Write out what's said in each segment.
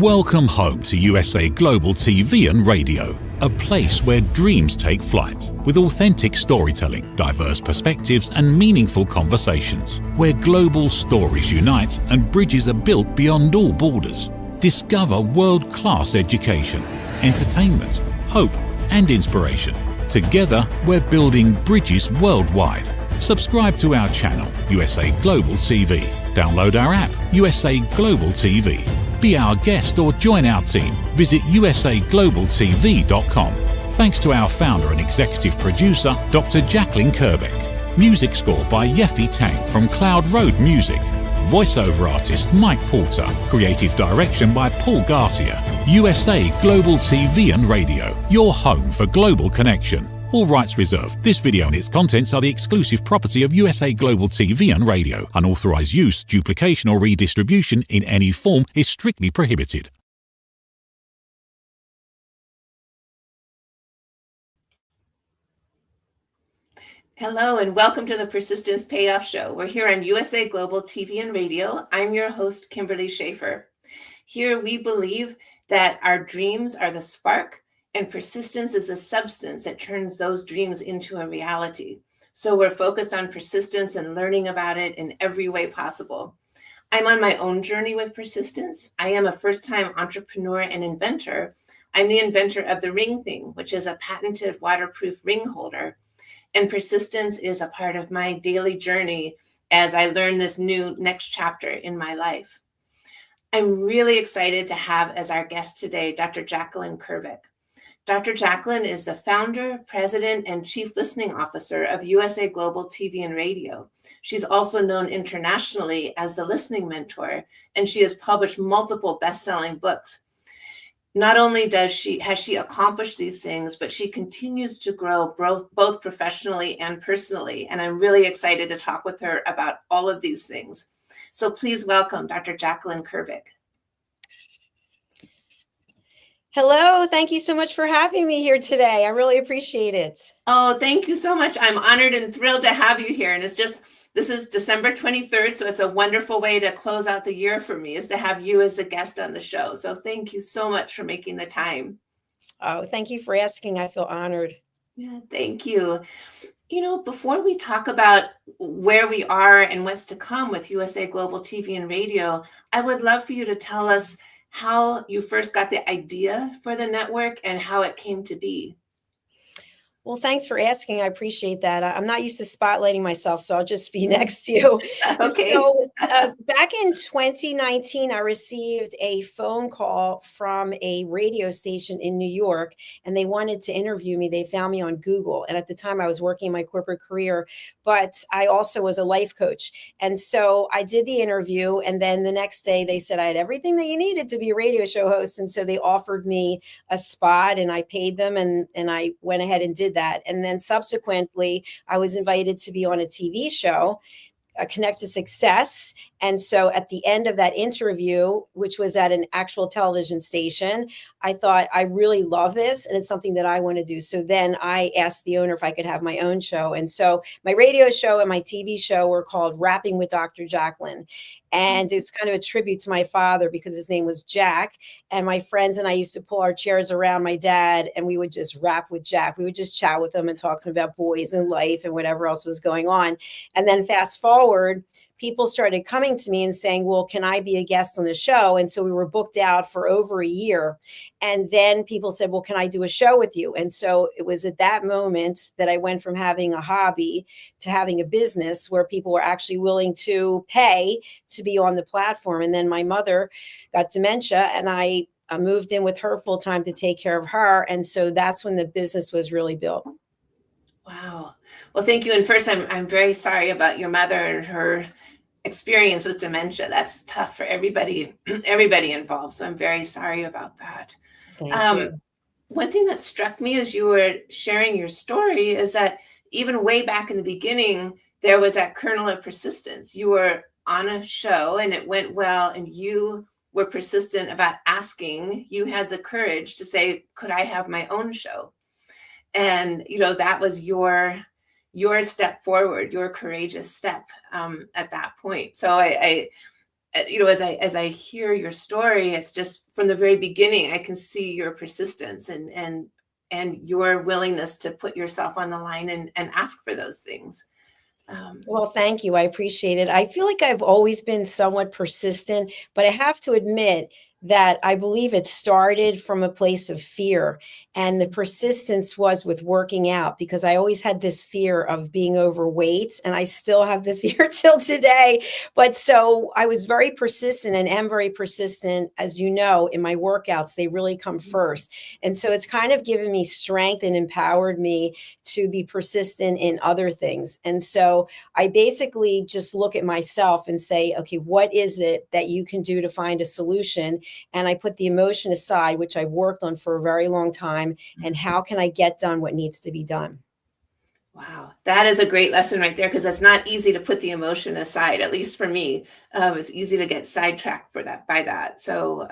Welcome home to USA Global TV and Radio, a place where dreams take flight, with authentic storytelling, diverse perspectives and meaningful conversations, where global stories unite and bridges are built beyond all borders. Discover world-class education, entertainment, hope and inspiration. Together, we're building bridges worldwide. Subscribe to our channel, USA Global TV. Download our app, USA Global TV. Be our guest or join our team. Visit usaglobaltv.com. Thanks to our founder and executive producer, Dr. Jacalyn KERBECK. Music score by Yeffy Tang from Cloud Road Music. Voiceover artist Mike Porter. Creative direction by Paul Garcia. USA Global TV and Radio. Your home for global connection. All rights reserved. This video and its contents are the exclusive property of USA Global TV and Radio. Unauthorized use, duplication or redistribution in any form is strictly prohibited. Hello and welcome to the Persistence Payoff Show. We're here on USA Global TV and Radio. I'm your host, Kimberly Schafer. Here we believe that our dreams are the spark and persistence is a substance that turns those dreams into a reality. So we're focused on persistence and learning about it in every way possible. I'm on my own journey with persistence. I am a first-time entrepreneur and inventor. I'm the inventor of the Ring Thing, which is a patented waterproof ring holder. And persistence is a part of my daily journey as I learn this new next chapter in my life. I'm really excited to have as our guest today, Dr. Jacalyn KERBECK. Dr. Jacalyn is the founder, president, and chief listening officer of USA Global TV and Radio. She's also known internationally as the listening mentor, and she has published multiple best-selling books. Not only has she accomplished these things, but she continues to grow both professionally and personally. And I'm really excited to talk with her about all of these things. So please welcome Dr. Jacalyn KERBECK. Hello, thank you so much for having me here today. I really appreciate it. Oh, thank you so much. I'm honored and thrilled to have you here. And this is December 23rd, so it's a wonderful way to close out the year for me, is to have you as a guest on the show. So thank you so much for making the time. Oh, thank you for asking. I feel honored. Yeah, thank you. You know, before we talk about where we are and what's to come with USA Global TV and Radio, I would love for you to tell us how you first got the idea for the network and how it came to be. Well, thanks for asking. I appreciate that. I'm not used to spotlighting myself, so I'll just be next to you. Okay. So back in 2019, I received a phone call from a radio station in New York, and they wanted to interview me. They found me on Google. And at the time, I was working in my corporate career, but I also was a life coach. And so I did the interview. And then the next day, they said I had everything that you needed to be a radio show host. And so they offered me a spot, and I paid them, and I went ahead and did that. And then subsequently, I was invited to be on a TV show, Connect to Success. And so at the end of that interview, which was at an actual television station, I thought, I really love this, and it's something that I want to do. So then I asked the owner if I could have my own show. And so my radio show and my TV show were called Rapping with Dr. Jacalyn. And it's kind of a tribute to my father because his name was Jack. And my friends and I used to pull our chairs around my dad, and we would just rap with Jack. We would just chat with him and talk to him about boys and life and whatever else was going on. And then fast forward, people started coming to me and saying, well, can I be a guest on the show? And so we were booked out for over a year. And then people said, well, can I do a show with you? And so it was at that moment that I went from having a hobby to having a business where people were actually willing to pay to be on the platform. And then my mother got dementia, and I moved in with her full time to take care of her. And so that's when the business was really built. Wow. Well, thank you. And first, I'm very sorry about your mother and her experience with dementia. That's tough for everybody involved. So I'm very sorry about that. Thank you. One thing that struck me as you were sharing your story is that even way back in the beginning, there was that kernel of persistence. You were on a show and it went well, and you were persistent about asking. You had the courage to say, could I have my own show? And, you know, that was your step forward, your courageous step at that point. So as I hear your story, it's just from the very beginning, I can see your persistence and your willingness to put yourself on the line and ask for those things. Well, thank you. I appreciate it. I feel like I've always been somewhat persistent, but I have to admit that I believe it started from a place of fear. And the persistence was with working out, because I always had this fear of being overweight, and I still have the fear till today. But so I was very persistent and am very persistent. As you know, in my workouts, they really come first. And so it's kind of given me strength and empowered me to be persistent in other things. And so I basically just look at myself and say, okay, what is it that you can do to find a solution? And I put the emotion aside, which I've worked on for a very long time. And how can I get done what needs to be done? Wow, that is a great lesson right there, because it's not easy to put the emotion aside. At least for me, it's easy to get sidetracked by that. So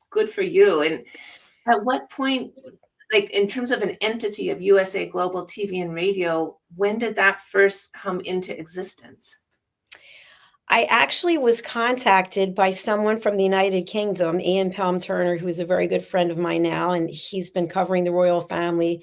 good for you. And at what point, like in terms of an entity of USA Global TV and Radio, when did that first come into existence? I actually was contacted by someone from the United Kingdom, Ian Palm Turner, who's a very good friend of mine now, and he's been covering the royal family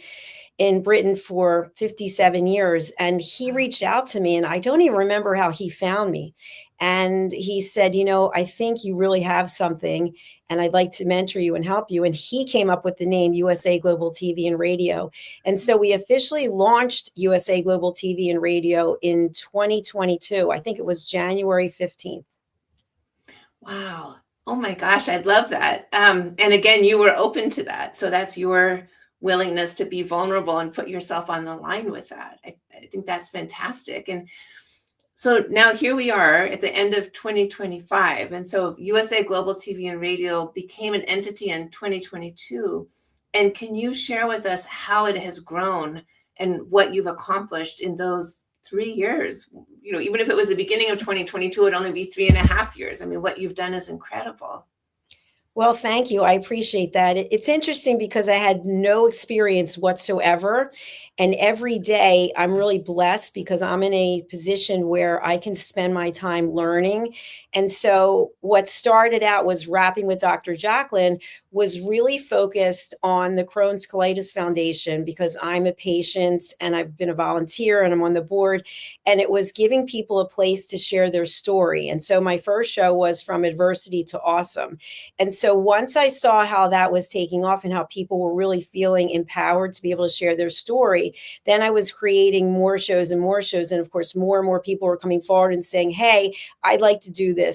in Britain for 57 years. And he reached out to me, and I don't even remember how he found me. And he said, I think you really have something, and I'd like to mentor you and help you. And he came up with the name USA Global TV and Radio. And so we officially launched USA Global TV and Radio in 2022. I think it was January 15th. Wow. Oh my gosh, I'd love that. And again, you were open to that. So that's your willingness to be vulnerable and put yourself on the line with that. I think that's fantastic. And so now here we are at the end of 2025. And so USA Global TV and Radio became an entity in 2022. And can you share with us how it has grown and what you've accomplished in those 3 years? Even if it was the beginning of 2022, it'd only be 3.5 years. I mean, what you've done is incredible. Well, thank you. I appreciate that. It's interesting because I had no experience whatsoever. And every day I'm really blessed because I'm in a position where I can spend my time learning. And so what started out was Rapping with Dr. Jacalyn was really focused on the Crohn's Colitis Foundation, because I'm a patient and I've been a volunteer and I'm on the board. And it was giving people a place to share their story. And so my first show was From Adversity to Awesome. And so once I saw how that was taking off and how people were really feeling empowered to be able to share their story, then I was creating more shows and more shows. And of course, more and more people were coming forward and saying, hey, I'd like to do this.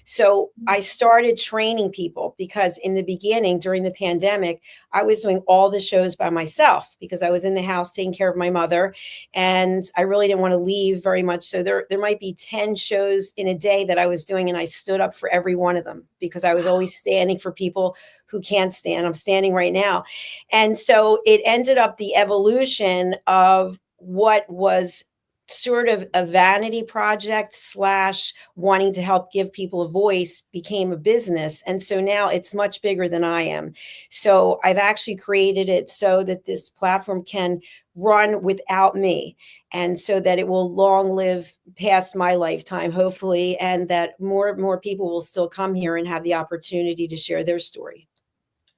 So I started training people, because in the beginning, during the pandemic, I was doing all the shows by myself because I was in the house taking care of my mother, and I really didn't want to leave very much. So there might be 10 shows in a day that I was doing, and I stood up for every one of them because I was always standing for people who can't stand. I'm standing right now. And so it ended up the evolution of what was sort of a vanity project / wanting to help give people a voice became a business. And so now it's much bigger than I am. So I've actually created it so that this platform can run without me, and so that it will long live past my lifetime, hopefully, and that more people will still come here and have the opportunity to share their story.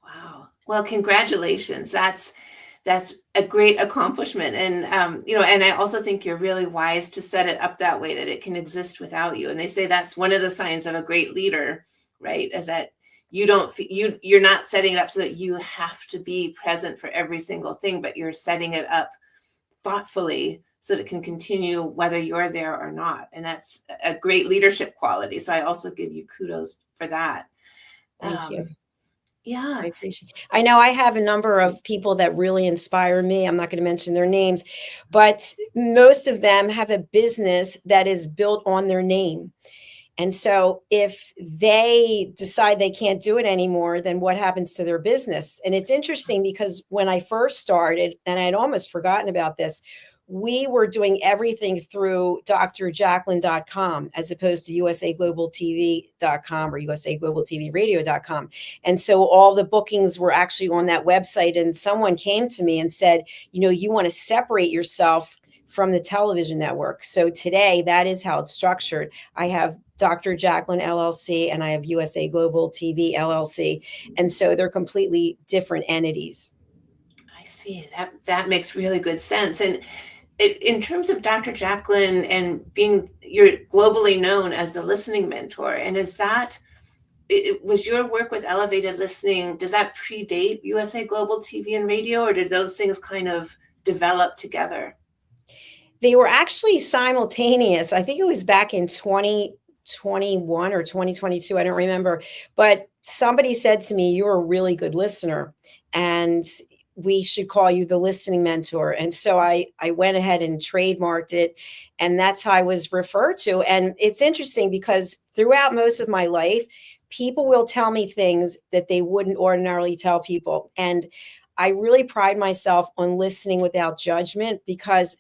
Wow. Well, congratulations. That's a great accomplishment. And, and I also think you're really wise to set it up that way, that it can exist without you. And they say that's one of the signs of a great leader, right? Is that you're not setting it up so that you have to be present for every single thing, but you're setting it up thoughtfully so that it can continue whether you're there or not. And that's a great leadership quality. So I also give you kudos for that. Thank you. Yeah. I appreciate it. I know I have a number of people that really inspire me. I'm not going to mention their names, but most of them have a business that is built on their name. And so if they decide they can't do it anymore, then what happens to their business? And it's interesting because when I first started, and I had almost forgotten about this, we were doing everything through drjacalyn.com as opposed to usaglobaltv.com or usaglobaltvradio.com. And so all the bookings were actually on that website. And someone came to me and said, you want to separate yourself from the television network. So today, that is how it's structured. I have Dr. Jacalyn LLC, and I have USA Global TV LLC. And so they're completely different entities. I see. That makes really good sense. And in terms of Dr. Jacalyn and you're globally known as the listening mentor, and was your work with elevated listening, does that predate USA Global TV and Radio, or did those things kind of develop together? They were actually simultaneous. I think it was back in 2021 or 2022. I don't remember. But somebody said to me, "You're a really good listener, and we should call you the listening mentor." And so I went ahead and trademarked it. And that's how I was referred to. And it's interesting because throughout most of my life, people will tell me things that they wouldn't ordinarily tell people. And I really pride myself on listening without judgment, because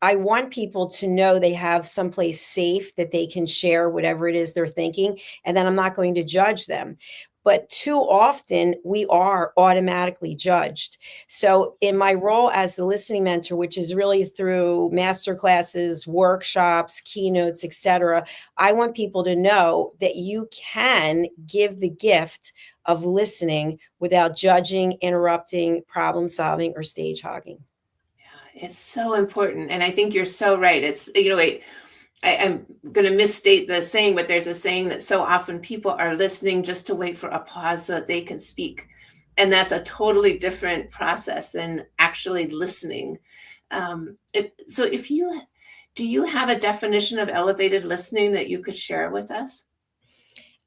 I want people to know they have someplace safe that they can share whatever it is they're thinking, and then I'm not going to judge them. But too often we are automatically judged. So in my role as the listening mentor, which is really through master classes, workshops, keynotes, etc., I want people to know that you can give the gift of listening without judging, interrupting, problem solving, or stage hogging. It's so important. And I think you're so right. It's, I'm going to misstate the saying, but there's a saying that so often people are listening just to wait for a pause so that they can speak. And that's a totally different process than actually listening. Do you have a definition of elevated listening that you could share with us?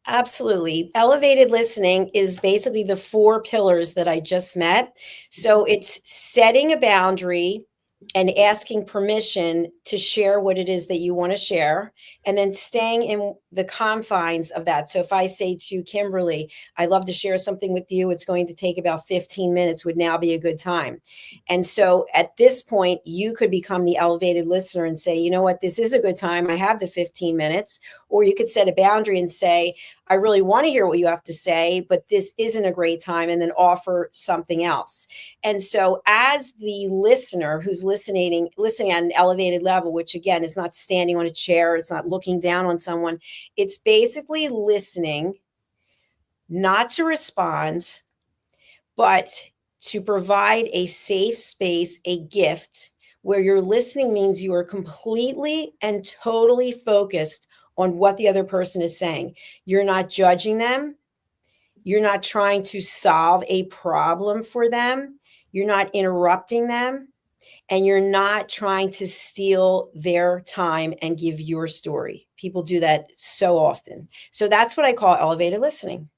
Absolutely. Elevated listening is basically the 4 pillars that I just met. So it's setting a boundary and asking permission to share what it is that you want to share, and then staying in the confines of that. So if I say to Kimberly, "I'd love to share something with you, it's going to take about 15 minutes, would now be a good time?" And so at this point, you could become the elevated listener and say, "You know what, this is a good time. I have the 15 minutes." Or you could set a boundary and say, "I really want to hear what you have to say, but this isn't a great time," and then offer something else. And so as the listener who's listening at an elevated level, which again is not standing on a chair, it's not looking down on someone, it's basically listening, not to respond, but to provide a safe space, a gift, where your listening means you are completely and totally focused on what the other person is saying. You're not judging them. You're not trying to solve a problem for them. You're not interrupting them. And you're not trying to steal their time and give your story. People do that so often. So that's what I call elevated listening.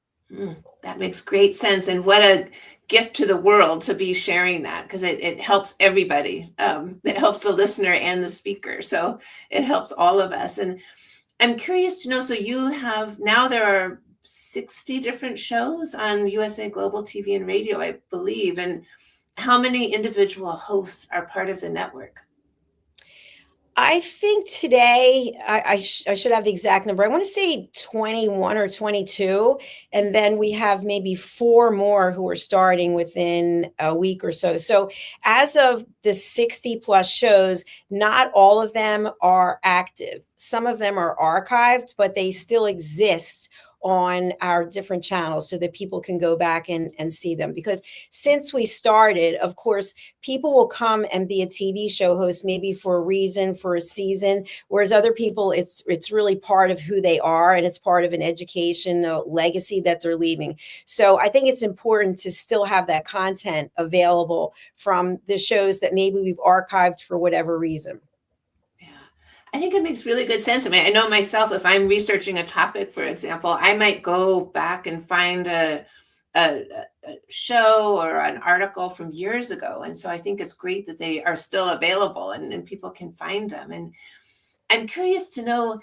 That makes great sense. And what a gift to the world to be sharing that, because it helps everybody. It helps the listener and the speaker. So it helps all of us. And I'm curious to know, so there are 60 different shows on USA Global TV and Radio, I believe. And how many individual hosts are part of the network? I think today, I should have the exact number. I want to say 21 or 22. And then we have maybe 4 more who are starting within a week or so. So as of the 60 plus shows, not all of them are active. Some of them are archived, but they still exist on our different channels so that people can go back and see them. Because since we started, of course, people will come and be a TV show host maybe for a reason, for a season, whereas other people, it's really part of who they are, and it's part of an education, a legacy that they're leaving. So I think it's important to still have that content available from the shows that maybe we've archived for whatever reason. I think it makes really good sense. I mean, I know myself, if I'm researching a topic, for example, I might go back and find a show or an article from years ago. And so I think it's great that they are still available and people can find them. And I'm curious to know,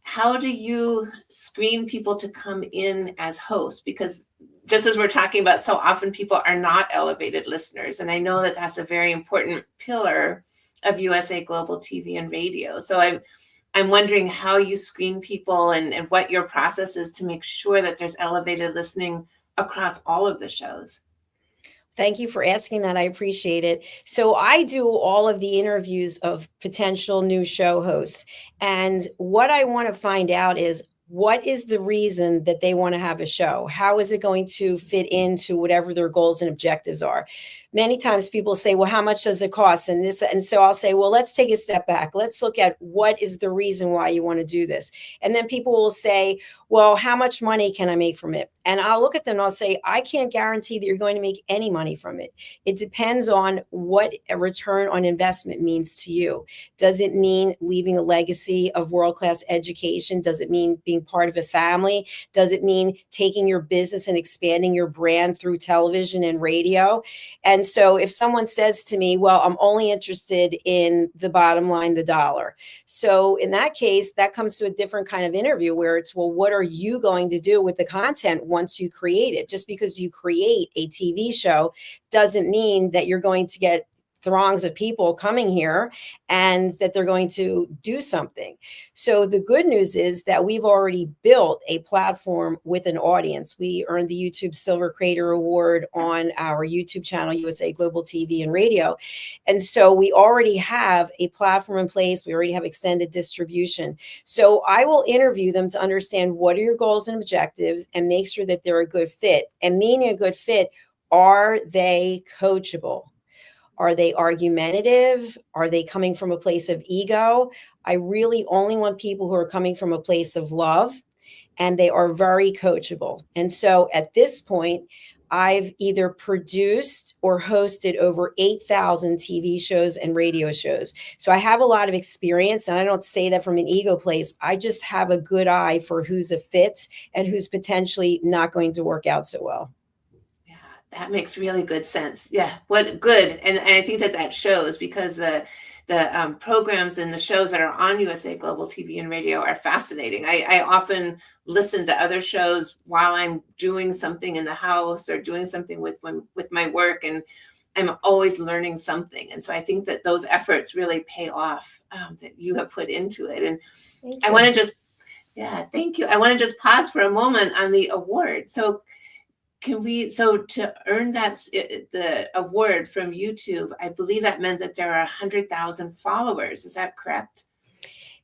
how do you screen people to come in as hosts? Because just as we're talking about, so often people are not elevated listeners. And I know that that's a very important pillar of USA Global TV and Radio. So I'm wondering how you screen people and what your process is to make sure that there's elevated listening across all of the shows. Thank you for asking that. I appreciate it. So I do all of the interviews of potential new show hosts. And what I want to find out is, what is the reason that they want to have a show? How is it going to fit into whatever their goals and objectives are? Many times people say, well, how much does it cost? And so I'll say, well, let's take a step back. Let's look at what is the reason why you want to do this. And then people will say, well, how much money can I make from it? And I'll look at them and I'll say, I can't guarantee that you're going to make any money from it. It depends on what a return on investment means to you. Does it mean leaving a legacy of world-class education? Does it mean being part of a family? Does it mean taking your business and expanding your brand through television and radio? And so if someone says to me, well, I'm only interested in the bottom line, the dollar. So in that case, that comes to a different kind of interview where it's, well, what are you going to do with the content once you create it? Just because you create a TV show doesn't mean that you're going to get throngs of people coming here and that they're going to do something. So the good news is that we've already built a platform with an audience. We earned the YouTube Silver Creator Award on our YouTube channel, USA Global TV and Radio. And so we already have a platform in place. We already have extended distribution. So I will interview them to understand what are your goals and objectives and make sure that they're a good fit. And meaning a good fit, are they coachable? Are they argumentative? Are they coming from a place of ego? I really only want people who are coming from a place of love, and they are very coachable. And so at this point, I've either produced or hosted over 8,000 TV shows and radio shows. So I have a lot of experience, and I don't say that from an ego place. I just have a good eye for who's a fit and who's potentially not going to work out so well. That makes really good sense. Yeah, what good. And I think that shows, because the programs and the shows that are on USA Global TV and Radio are fascinating. I often listen to other shows while I'm doing something in the house or doing something with my work, and I'm always learning something. And so I think that those efforts really pay off, that you have put into it. And I want to just, thank you. I want to just pause for a moment on the award. So to earn the award from YouTube, I believe that meant that there are 100,000 followers. Is that correct?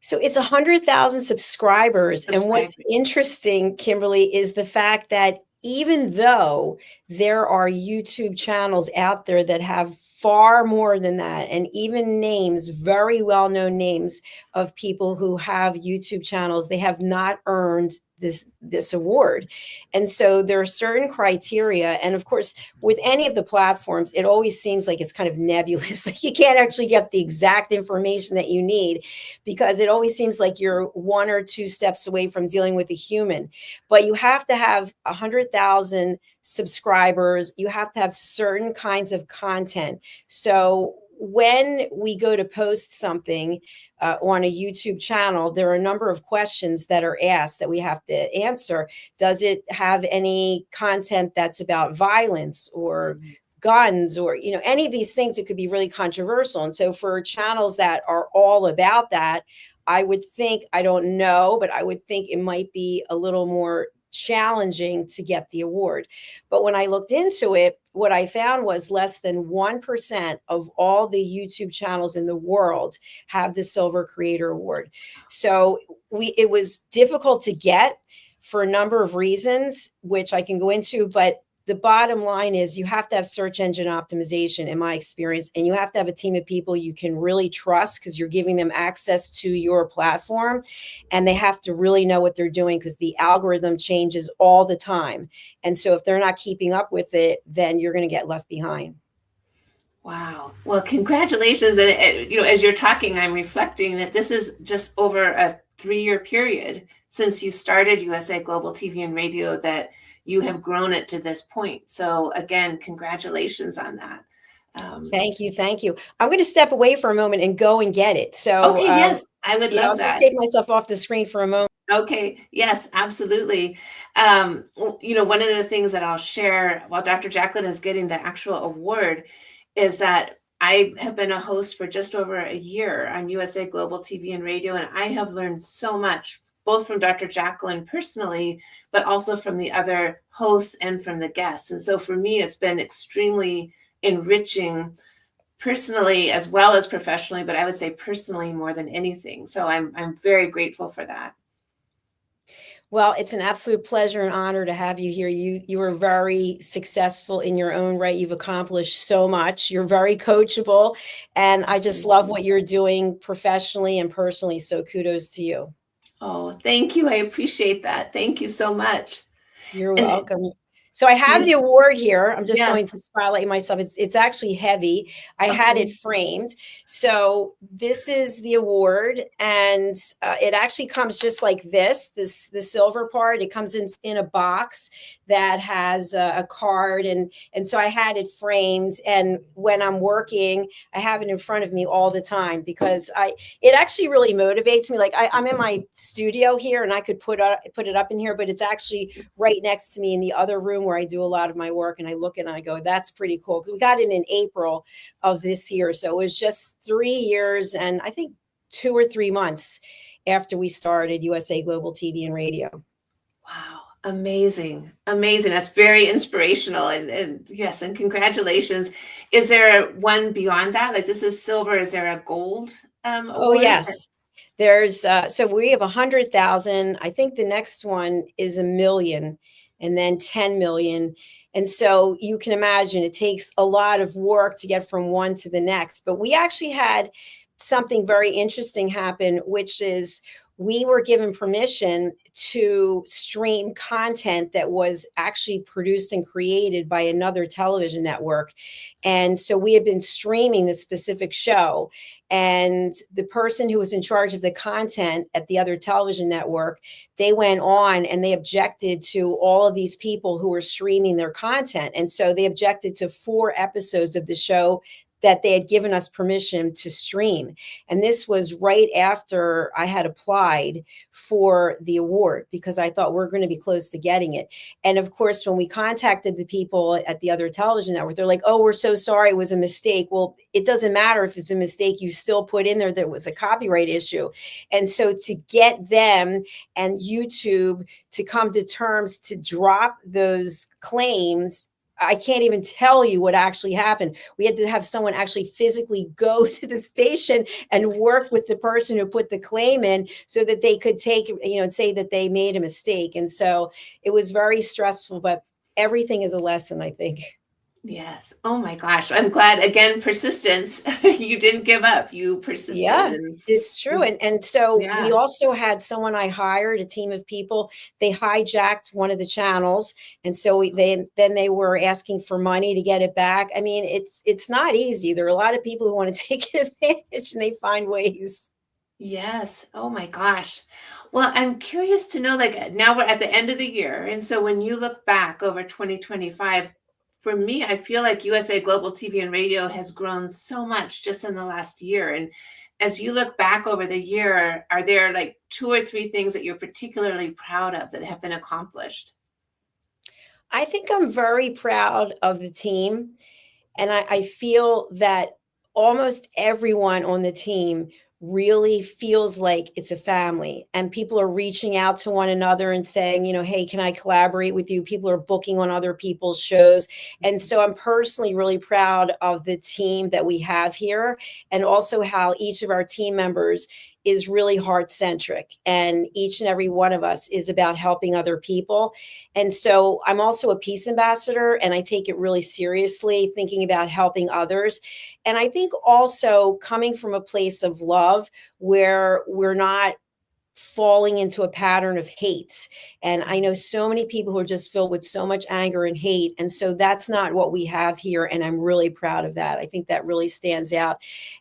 So it's 100,000 subscribers. And what's interesting, Kimberly, is the fact that even though there are YouTube channels out there that have far more than that, and even names, very well-known names of people who have YouTube channels, they have not earned this award. And so there are certain criteria. And of course, with any of the platforms, it always seems like it's kind of nebulous. Like you can't actually get the exact information that you need, because it always seems like you're one or two steps away from dealing with a human. But you have to have 100,000 subscribers. You have to have certain kinds of content. So when we go to post something on a YouTube channel, there are a number of questions that are asked that we have to answer. Does it have any content that's about violence or guns or, any of these things that could be really controversial? And so for channels that are all about that, I would think, I don't know, but I would think it might be a little more challenging to get the award. But when I looked into it, what I found was less than 1% of all the YouTube channels in the world have the Silver Creator Award. So it was difficult to get for a number of reasons, which I can go into, but the bottom line is you have to have search engine optimization, in my experience, and you have to have a team of people you can really trust, because you're giving them access to your platform, and they have to really know what they're doing, because the algorithm changes all the time. And so if they're not keeping up with it, then you're going to get left behind. Wow. Well, congratulations. And, as you're talking, I'm reflecting that this is just over a 3-year period since you started USA Global TV and Radio that you have grown it to this point. So again, congratulations on that. Thank you. I'm going to step away for a moment and go and get it. So okay, yes, I would love that. I'll just take myself off the screen for a moment. Okay. Yes, absolutely. One of the things that I'll share while Dr. Jacalyn is getting the actual award is that I have been a host for just over a year on USA Global TV and Radio, and I have learned so much both from Dr. Jacalyn personally, but also from the other hosts and from the guests. And so for me, it's been extremely enriching personally as well as professionally, but I would say personally more than anything. So I'm very grateful for that. Well, it's an absolute pleasure and honor to have you here. You are very successful in your own right. You've accomplished so much. You're very coachable, and I just love what you're doing professionally and personally. So kudos to you. Oh, thank you. I appreciate that. Thank you so much. You're welcome. So I have the award here. I'm just going to spotlight myself. It's actually heavy. I had it framed. So this is the award, and it actually comes just like this. The silver part. It comes in a box that has a card, and so I had it framed. And when I'm working, I have it in front of me all the time because it actually really motivates me. Like I'm in my studio here, and I could put it up in here, but it's actually right next to me in the other room where I do a lot of my work, and I look at it and I go, that's pretty cool. We got it in April of this year. So it was just 3 years and I think 2 or 3 months after we started USA Global TV and Radio. Wow. Amazing. Amazing. That's very inspirational. And yes, and congratulations. Is there one beyond that? Like this is silver. Is there a gold award? Oh, yes. There's so we have 100,000. I think the next one is 1 million. And then 10 million. And so you can imagine it takes a lot of work to get from one to the next. But we actually had something very interesting happen, which is we were given permission to stream content that was actually produced and created by another television network. And so we had been streaming this specific show. And the person who was in charge of the content at the other television network, they went on and they objected to all of these people who were streaming their content. And so they objected to 4 episodes of the show that they had given us permission to stream. And this was right after I had applied for the award because I thought we're going to be close to getting it. And of course, when we contacted the people at the other television network, they're like, oh, we're so sorry, it was a mistake. Well, it doesn't matter if it's a mistake, you still put in there that it was a copyright issue. And so to get them and YouTube to come to terms to drop those claims, I can't even tell you what actually happened. We had to have someone actually physically go to the station and work with the person who put the claim in so that they could take, and say that they made a mistake. And so it was very stressful, but everything is a lesson, I think. Yes. Oh my gosh. I'm glad. Again, persistence. You didn't give up. You persisted. Yeah, it's true. And so we also had someone I hired, a team of people. They hijacked one of the channels. And so then they were asking for money to get it back. I mean, it's not easy. There are a lot of people who want to take advantage and they find ways. Yes. Oh my gosh. Well, I'm curious to know, like now we're at the end of the year. And so when you look back over 2025, for me, I feel like USA Global TV and Radio has grown so much just in the last year. And as you look back over the year, are there like 2 or 3 things that you're particularly proud of that have been accomplished? I think I'm very proud of the team. And I feel that almost everyone on the team really feels like it's a family, and people are reaching out to one another and saying, hey, can I collaborate with you? People are booking on other people's shows. And so I'm personally really proud of the team that we have here, and also how each of our team members is really heart-centric, and each and every one of us is about helping other people. And so I'm also a peace ambassador, and I take it really seriously, thinking about helping others. And I think also coming from a place of love where we're not falling into a pattern of hate. And I know so many people who are just filled with so much anger and hate. And so that's not what we have here. And I'm really proud of that. I think that really stands out.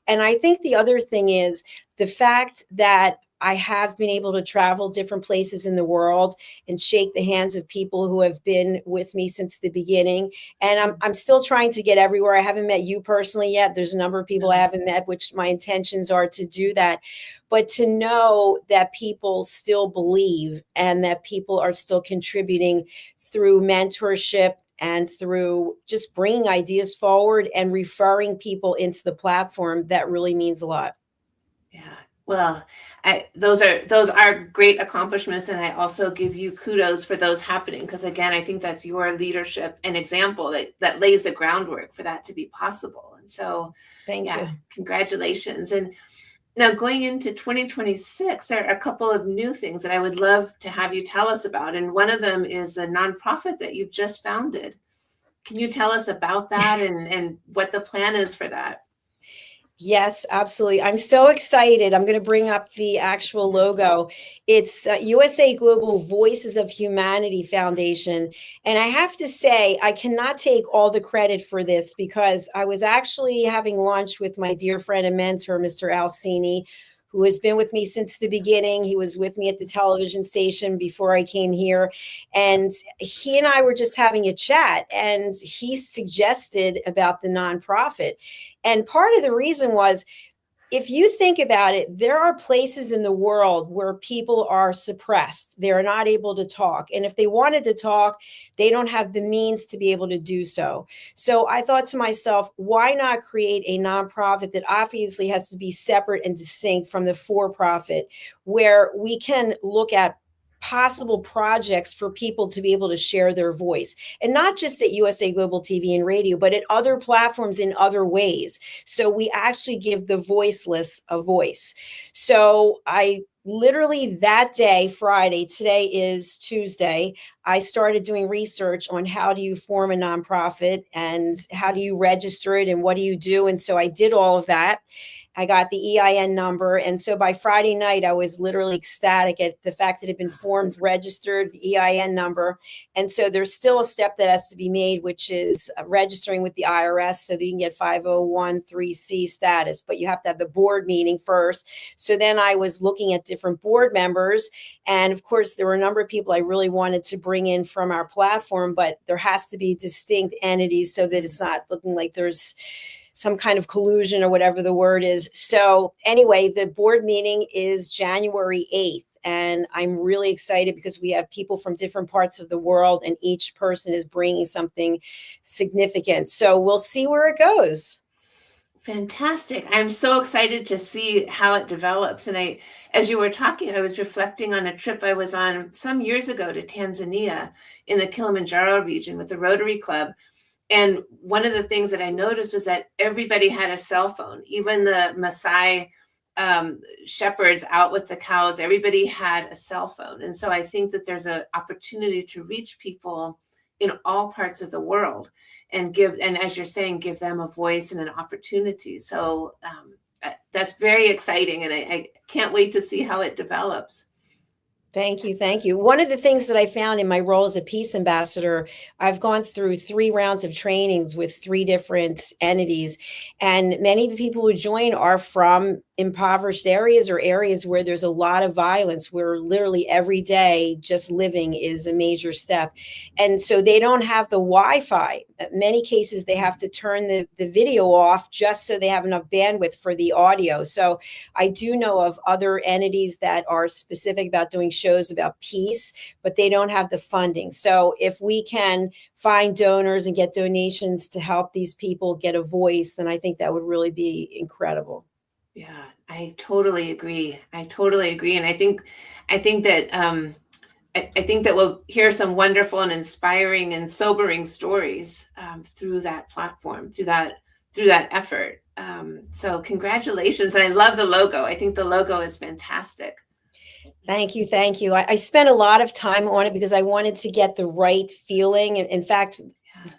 And I think the other thing is the fact that I have been able to travel different places in the world and shake the hands of people who have been with me since the beginning. And I'm still trying to get everywhere. I haven't met you personally yet. There's a number of people I haven't met, which my intentions are to do that. But to know that people still believe and that people are still contributing through mentorship and through just bringing ideas forward and referring people into the platform, that really means a lot. Yeah. Well, those are great accomplishments, and I also give you kudos for those happening, because again, I think that's your leadership and example that lays the groundwork for that to be possible. And so, Thank yeah, you. congratulations. And now going into 2026, there are a couple of new things that I would love to have you tell us about, and one of them is a nonprofit that you've just founded. Can you tell us about that and what the plan is for that? Yes, absolutely. I'm so excited. I'm going to bring up the actual logo. It's USA Global Voices of Humanity Foundation. And I have to say, I cannot take all the credit for this because I was actually having lunch with my dear friend and mentor, Mr. Alcini, who has been with me since the beginning. He was with me at the television station before I came here. And he and I were just having a chat, and he suggested about the nonprofit. And part of the reason was, if you think about it, there are places in the world where people are suppressed. They are not able to talk. And if they wanted to talk, they don't have the means to be able to do so. So I thought to myself, why not create a nonprofit that obviously has to be separate and distinct from the for-profit, where we can look at possible projects for people to be able to share their voice, and not just at USA Global TV and radio, but at other platforms in other ways. So we actually give the voiceless a voice. So I literally that day, Friday, today is Tuesday, I started doing research on how do you form a nonprofit and how do you register it and what do you do. And so I did all of that. I got the EIN number. And so by Friday night, I was literally ecstatic at the fact that it had been formed, registered, the EIN number. And so there's still a step that has to be made, which is registering with the IRS so that you can get 501(c) status. But you have to have the board meeting first. So then I was looking at different board members. And of course, there were a number of people I really wanted to bring in from our platform, but there has to be distinct entities so that it's not looking like there's some kind of collusion or whatever the word is. So anyway, the board meeting is January 8th. And I'm really excited because we have people from different parts of the world and each person is bringing something significant. So we'll see where it goes. Fantastic. I'm so excited to see how it develops. And as you were talking, I was reflecting on a trip I was on some years ago to Tanzania in the Kilimanjaro region with the Rotary Club. And one of the things that I noticed was that everybody had a cell phone, even the Maasai shepherds out with the cows, everybody had a cell phone. And so I think that there's an opportunity to reach people in all parts of the world and as you're saying, give them a voice and an opportunity. So that's very exciting. And I can't wait to see how it develops. Thank you. Thank you. One of the things that I found in my role as a peace ambassador, I've gone through 3 rounds of trainings with 3 different entities. And many of the people who join are from impoverished areas or areas where there's a lot of violence, where literally every day just living is a major step. And so they don't have the Wi-Fi. In many cases, they have to turn the video off just so they have enough bandwidth for the audio. So I do know of other entities that are specific about doing shows about peace, but they don't have the funding. So if we can find donors and get donations to help these people get a voice, then I think that would really be incredible. Yeah, I totally agree. I totally agree. And I think that I think that we'll hear some wonderful and inspiring and sobering stories through that platform, through that effort. So congratulations. And I love the logo. I think the logo is fantastic. Thank you. Thank you. I spent a lot of time on it because I wanted to get the right feeling. And in fact,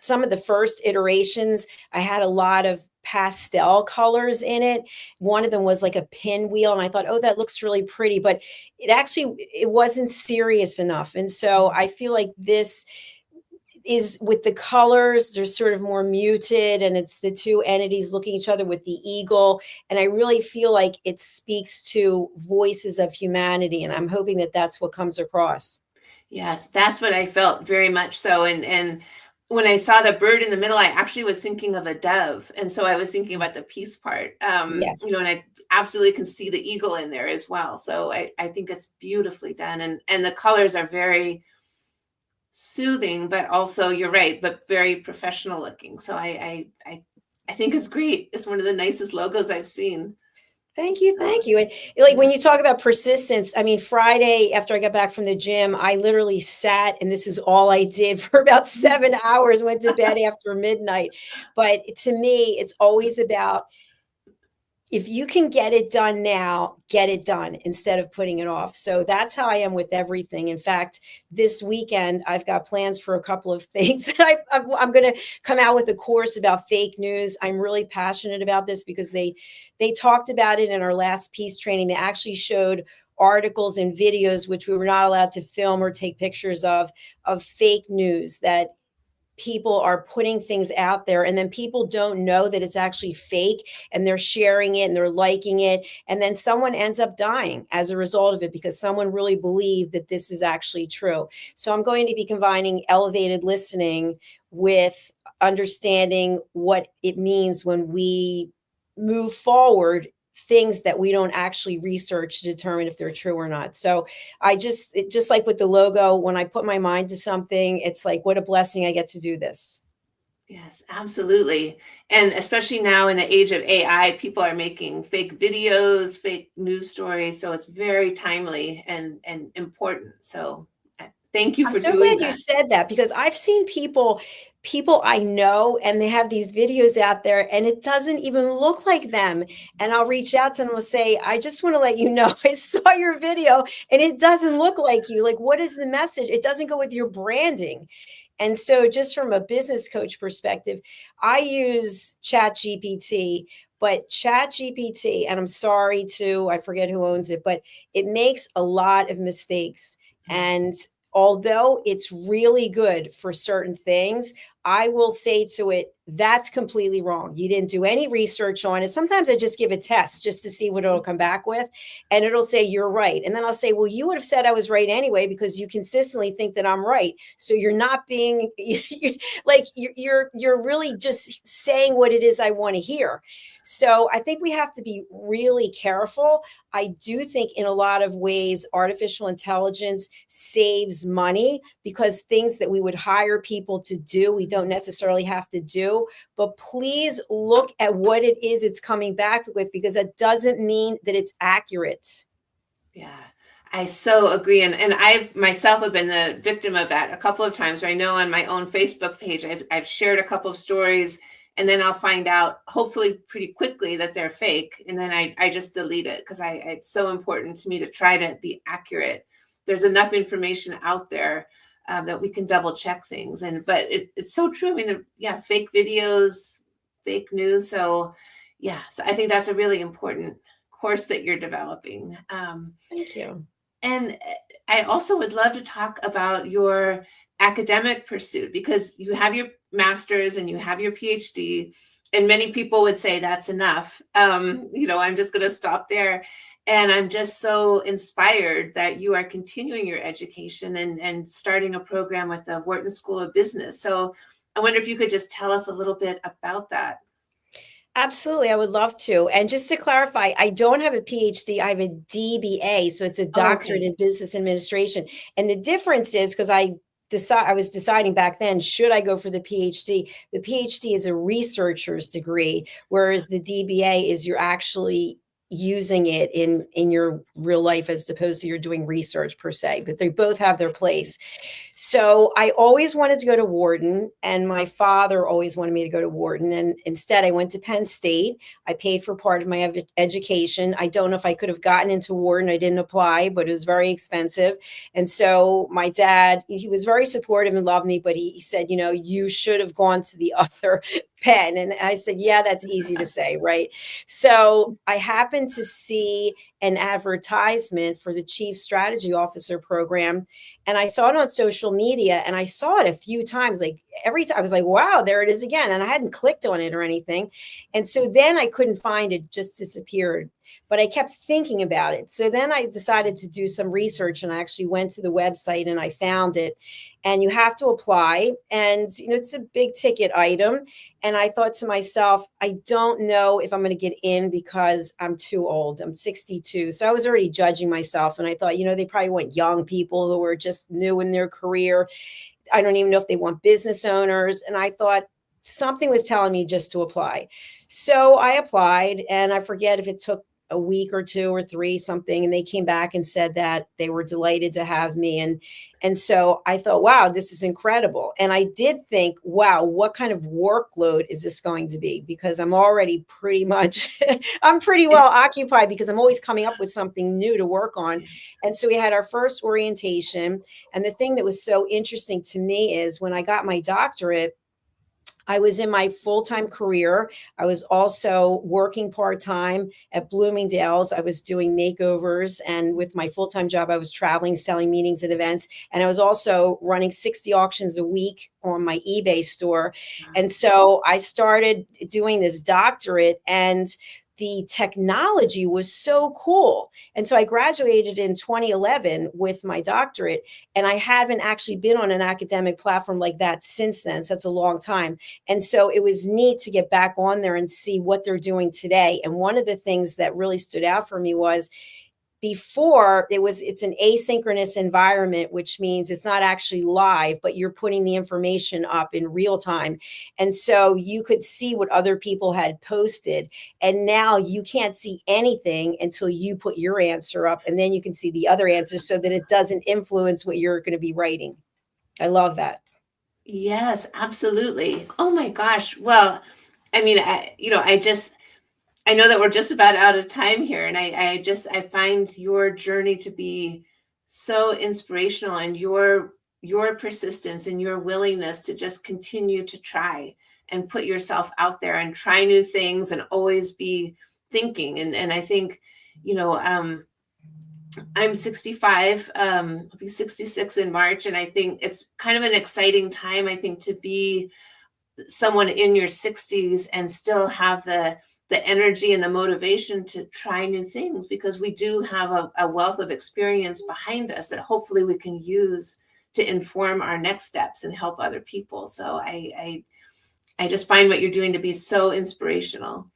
some of the first iterations, I had a lot of pastel colors in it. One of them was like a pinwheel. And I thought, oh, that looks really pretty. But it wasn't serious enough. And so I feel like this is with the colors, they're sort of more muted, and it's the 2 entities looking at each other with the eagle. And I really feel like it speaks to voices of humanity. And I'm hoping that that's what comes across. Yes, that's what I felt very much so. And when I saw the bird in the middle, I actually was thinking of a dove. And so I was thinking about the peace part, Yes. and I absolutely can see the eagle in there as well. So I think it's beautifully done. And the colors are very soothing, but also, you're right, but very professional looking. So I think it's great. It's one of the nicest logos I've seen. Thank you. Thank you. And like when you talk about persistence, I mean, Friday after I got back from the gym, I literally sat and this is all I did for about 7 hours, went to bed after midnight. But to me, it's always about if you can get it done now, get it done instead of putting it off. So that's how I am with everything. In fact, this weekend, I've got plans for a couple of things. I'm going to come out with a course about fake news. I'm really passionate about this because they talked about it in our last peace training. They actually showed articles and videos, which we were not allowed to film or take pictures of fake news that people are putting things out there and then people don't know that it's actually fake and they're sharing it and they're liking it. And then someone ends up dying as a result of it because someone really believed that this is actually true. So I'm going to be combining elevated listening with understanding what it means when we move forward things that we don't actually research to determine if they're true or not. So just like with the logo, when I put my mind to something, it's like, what a blessing I get to do this. Yes, absolutely. And especially now in the age of AI, people are making fake videos, fake news stories. So it's very timely and important. So thank you for doing that. I'm so glad you said that because I've seen people I know and they have these videos out there and it doesn't even look like them. And I'll reach out to them and say, I just want to let you know, I saw your video and it doesn't look like you. Like, what is the message? It doesn't go with your branding. And so just from a business coach perspective, I use ChatGPT, but ChatGPT, and I'm sorry I forget who owns it, but it makes a lot of mistakes. And although it's really good for certain things, I will say to it, that's completely wrong. You didn't do any research on it. Sometimes I just give a test just to see what it'll come back with. And it'll say, you're right. And then I'll say, well, you would have said I was right anyway, because you consistently think that I'm right. So you're not being like, you're really just saying what it is I want to hear. So I think we have to be really careful. I do think in a lot of ways, artificial intelligence saves money because things that we would hire people to do, we don't necessarily have to do. But please look at what it is it's coming back with, because that doesn't mean that it's accurate. Yeah, I so agree. And I've myself have been the victim of that a couple of times. I know on my own Facebook page, I've shared a couple of stories and then I'll find out hopefully pretty quickly that they're fake. And then I just delete it because it's so important to me to try to be accurate. There's enough information out there that we can double check things. But it's so true. I mean, fake videos, fake news. So I think that's a really important course that you're developing. Thank you. And I also would love to talk about your academic pursuit, because you have your master's and you have your PhD, and many people would say that's enough. I'm just going to stop there. And I'm just so inspired that you are continuing your education and starting a program with the Wharton School of Business. So I wonder if you could just tell us a little bit about that. Absolutely. I would love to. And just to clarify, I don't have a PhD. I have a DBA. So it's a doctorate in business administration. And the difference is because I was deciding back then, should I go for the PhD? The PhD is a researcher's degree, whereas the DBA is you're actually using it in your real life as opposed to you're doing research per se, but they both have their place. So I always wanted to go to Wharton, and my father always wanted me to go to Wharton. And instead I went to Penn State. I paid for part of my education. I don't know if I could have gotten into Wharton. I didn't apply, but it was very expensive. And so my dad, he was very supportive and loved me, but he said, you should have gone to the other Penn. And I said, yeah, that's easy to say, right? So I happened to see an advertisement for the Chief Strategy Officer program. And I saw it on social media, and I saw it a few times, like every time I was like, wow, there it is again. And I hadn't clicked on it or anything. And so then I couldn't find it, just disappeared. But I kept thinking about it. So then I decided to do some research, and I actually went to the website and I found it. And you have to apply, and it's a big ticket item. And I thought to myself, I don't know if I'm going to get in because I'm too old. I'm 62. So I was already judging myself. And I thought, they probably want young people who are just new in their career. I don't even know if they want business owners. And I thought something was telling me just to apply. So I applied, and I forget if it took a week or 2 or 3 something, and they came back and said that they were delighted to have me. And so I thought, wow, this is incredible. And I did think, wow, what kind of workload is this going to be? Because I'm already pretty much, I'm pretty well occupied because I'm always coming up with something new to work on. And so we had our first orientation. And the thing that was so interesting to me is when I got my doctorate, I was in my full-time career. I was also working part-time at Bloomingdale's. I was doing makeovers, and with my full-time job, I was traveling, selling meetings and events. And I was also running 60 auctions a week on my eBay store. And so I started doing this doctorate, and the technology was so cool. And so I graduated in 2011 with my doctorate, and I haven't actually been on an academic platform like that since then. So that's a long time. And so it was neat to get back on there and see what they're doing today. And one of the things that really stood out for me was before it's an asynchronous environment, which means it's not actually live, but you're putting the information up in real time. And so you could see what other people had posted. And now you can't see anything until you put your answer up, and then you can see the other answers so that it doesn't influence what you're going to be writing. I love that. Yes, absolutely. Oh my gosh. Well, I mean, I know that we're just about out of time here, and I find your journey to be so inspirational, and your persistence and your willingness to just continue to try and put yourself out there and try new things and always be thinking. And I think, I'm 65, I'll be 66 in March, and I think it's kind of an exciting time, I think, to be someone in your 60s and still have the energy and the motivation to try new things, because we do have a wealth of experience behind us that hopefully we can use to inform our next steps and help other people. So I just find what you're doing to be so inspirational.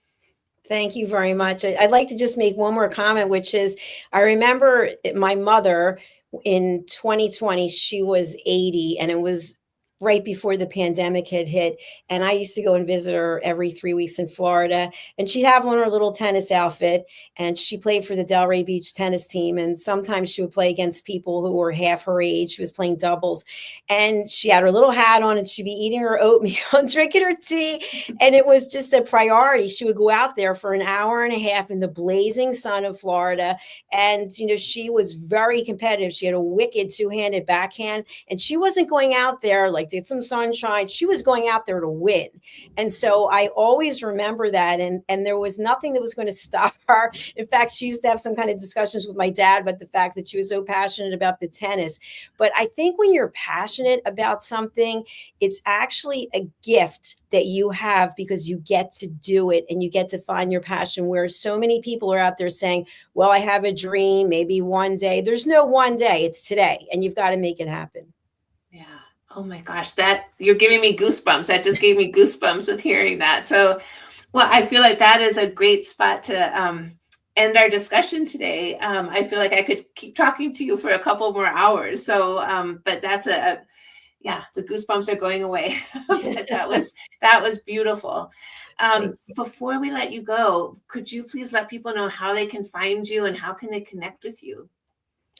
Thank you very much. I'd like to just make one more comment, which is I remember my mother in 2020, she was 80, and it was right before the pandemic had hit. And I used to go and visit her every 3 weeks in Florida, and she'd have on her little tennis outfit, and she played for the Delray Beach tennis team. And sometimes she would play against people who were half her age. She was playing doubles, and she had her little hat on, and she'd be eating her oatmeal, drinking her tea. And it was just a priority. She would go out there for an hour and a half in the blazing sun of Florida. And, she was very competitive. She had a wicked two-handed backhand, and she wasn't going out there like get some sunshine. She was going out there to win. And so I always remember that. And there was nothing that was going to stop her. In fact, she used to have some kind of discussions with my dad about the fact that she was so passionate about the tennis. But I think when you're passionate about something, it's actually a gift that you have because you get to do it and you get to find your passion, where so many people are out there saying, well, I have a dream, maybe one day. There's no one day, it's today, and you've got to make it happen. Yeah. Oh my gosh, that you're giving me goosebumps. That just gave me goosebumps with hearing that. So, well, I feel like that is a great spot to end our discussion today. I feel like I could keep talking to you for a couple more hours. So, but that's the goosebumps are going away. that was beautiful. Before we let you go, could you please let people know how they can find you and how can they connect with you?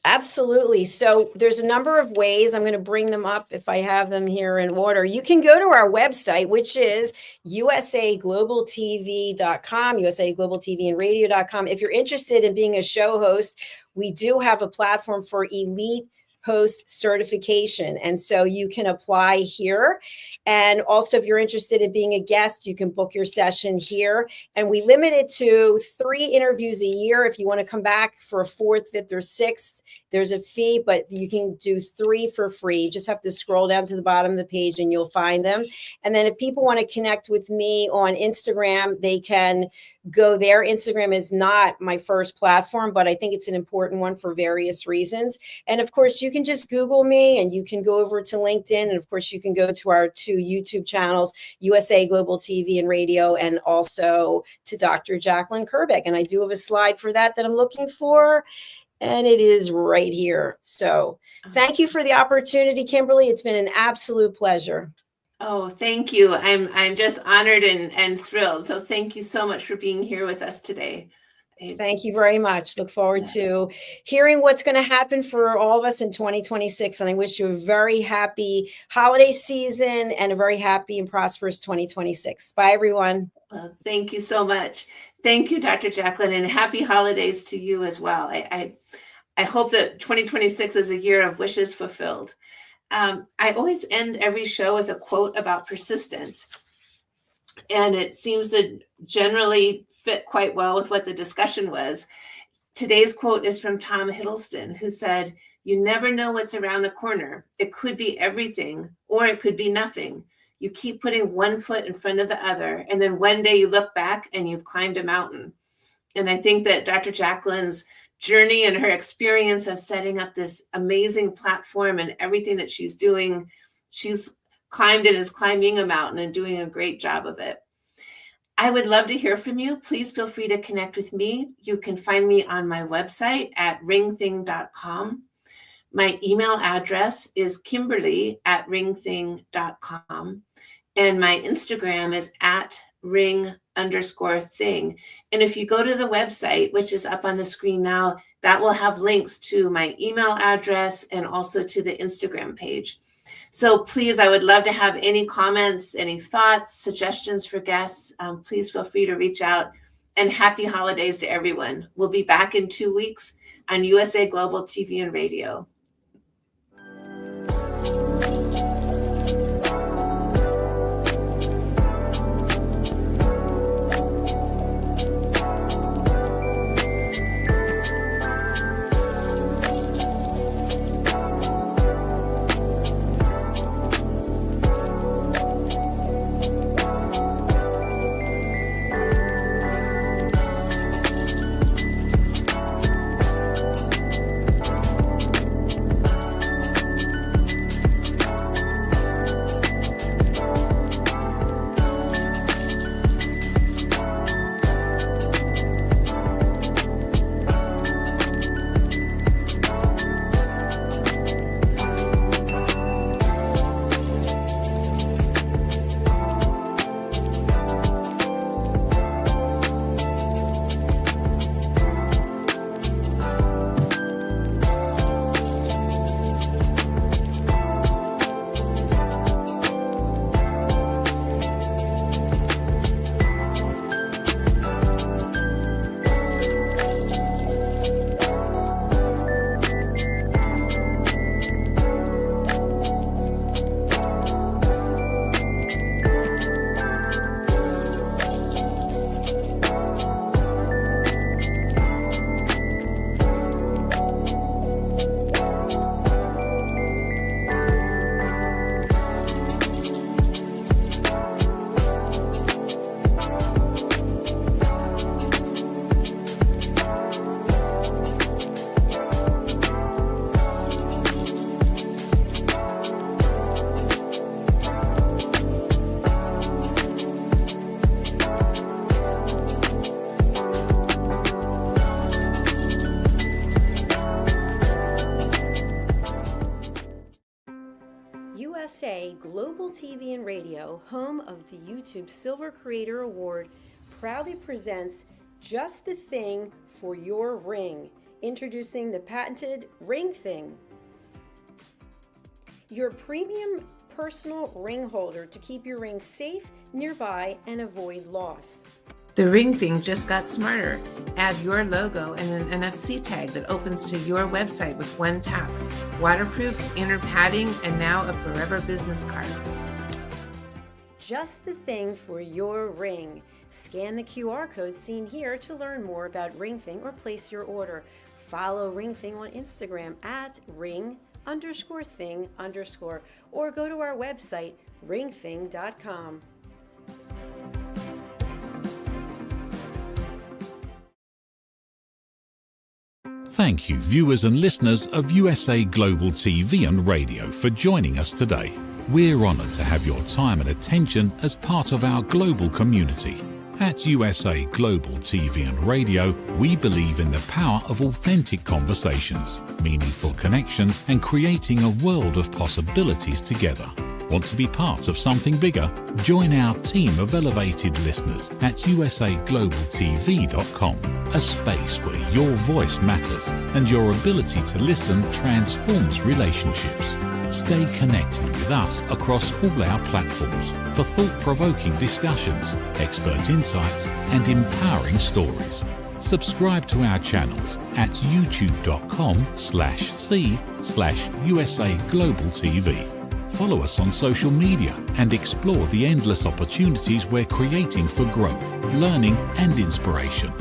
Absolutely. So there's a number of ways. I'm going to bring them up if I have them here in order. You can go to our website, which is usaglobaltv.com, usaglobaltvandradio.com. If you're interested in being a show host, we do have a platform for elite host certification. And so you can apply here. And also, if you're interested in being a guest, you can book your session here. And we limit it to 3 interviews a year. If you want to come back for a 4th, 5th, or 6th, there's a fee, but you can do 3 for free. You just have to scroll down to the bottom of the page and you'll find them. And then if people want to connect with me on Instagram, they can go there. Instagram is not my first platform, but I think it's an important one for various reasons. And of course, you can just Google me, and you can go over to LinkedIn. And of course, you can go to our 2 YouTube channels, USA Global TV and Radio, and also to Dr. Jacalyn KERBECK. And I do have a slide for that I'm looking for. And it is right here. So thank you for the opportunity, Kimberly. It's been an absolute pleasure. Oh, thank you. I'm just honored and thrilled. So thank you so much for being here with us today. Thank you very much. Look forward to hearing what's going to happen for all of us in 2026. And I wish you a very happy holiday season and a very happy and prosperous 2026. Bye, everyone. Well, thank you so much. Thank you, Dr. Jacalyn, and happy holidays to you as well. I hope that 2026 is a year of wishes fulfilled. I always end every show with a quote about persistence. And it seems to generally fit quite well with what the discussion was. Today's quote is from Tom Hiddleston, who said, "You never know what's around the corner. It could be everything, or it could be nothing. You keep putting one foot in front of the other, and then one day you look back and you've climbed a mountain." And I think that Dr. Jacalyn's journey and her experience of setting up this amazing platform and everything that she's doing, she's climbed and is climbing a mountain and doing a great job of it. I would love to hear from you. Please feel free to connect with me. You can find me on my website at ringthing.com. My email address is kimberly@ringthing.com. And my Instagram is @ring_thing. And if you go to the website, which is up on the screen now, that will have links to my email address and also to the Instagram page. So please, I would love to have any comments, any thoughts, suggestions for guests. Please feel free to reach out, and happy holidays to everyone. We'll be back in 2 weeks on USA Global TV and Radio. USA Global TV and Radio, home of the YouTube Silver Creator Award, proudly presents Just the Thing for Your Ring, introducing the patented Ring Thing. Your premium personal ring holder to keep your ring safe, nearby, and avoid loss. The Ring Thing just got smarter. Add your logo and an NFC tag that opens to your website with one tap. Waterproof, inner padding, and now a forever business card. Just the thing for your ring. Scan the QR code seen here to learn more about Ring Thing or place your order. Follow Ring Thing on Instagram at ring_thing_ or go to our website, ringthing.com. Thank you, viewers and listeners of USA Global TV and Radio, for joining us today. We're honored to have your time and attention as part of our global community. At USA Global TV and Radio, we believe in the power of authentic conversations, meaningful connections, and creating a world of possibilities together. Want to be part of something bigger? Join our team of elevated listeners at usaglobaltv.com, a space where your voice matters and your ability to listen transforms relationships. Stay connected with us across all our platforms for thought-provoking discussions, expert insights, and empowering stories. Subscribe to our channels at youtube.com/c/USA Global TV. Follow us on social media and explore the endless opportunities we're creating for growth, learning, and inspiration.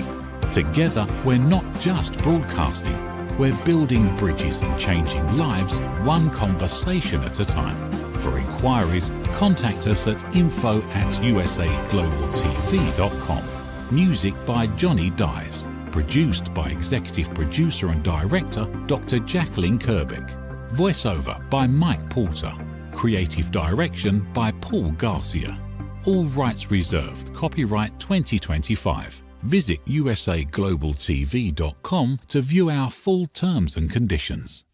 Together, we're not just broadcasting, we're building bridges and changing lives one conversation at a time. For inquiries, contact us at info@usaglobaltv.com. Music by Johnny Dies. Produced by Executive Producer and Director Dr. Jacalyn KERBECK. Voiceover by Mike Porter. Creative Direction by Paul Garcia. All rights reserved. Copyright 2025. Visit usaglobaltv.com to view our full terms and conditions.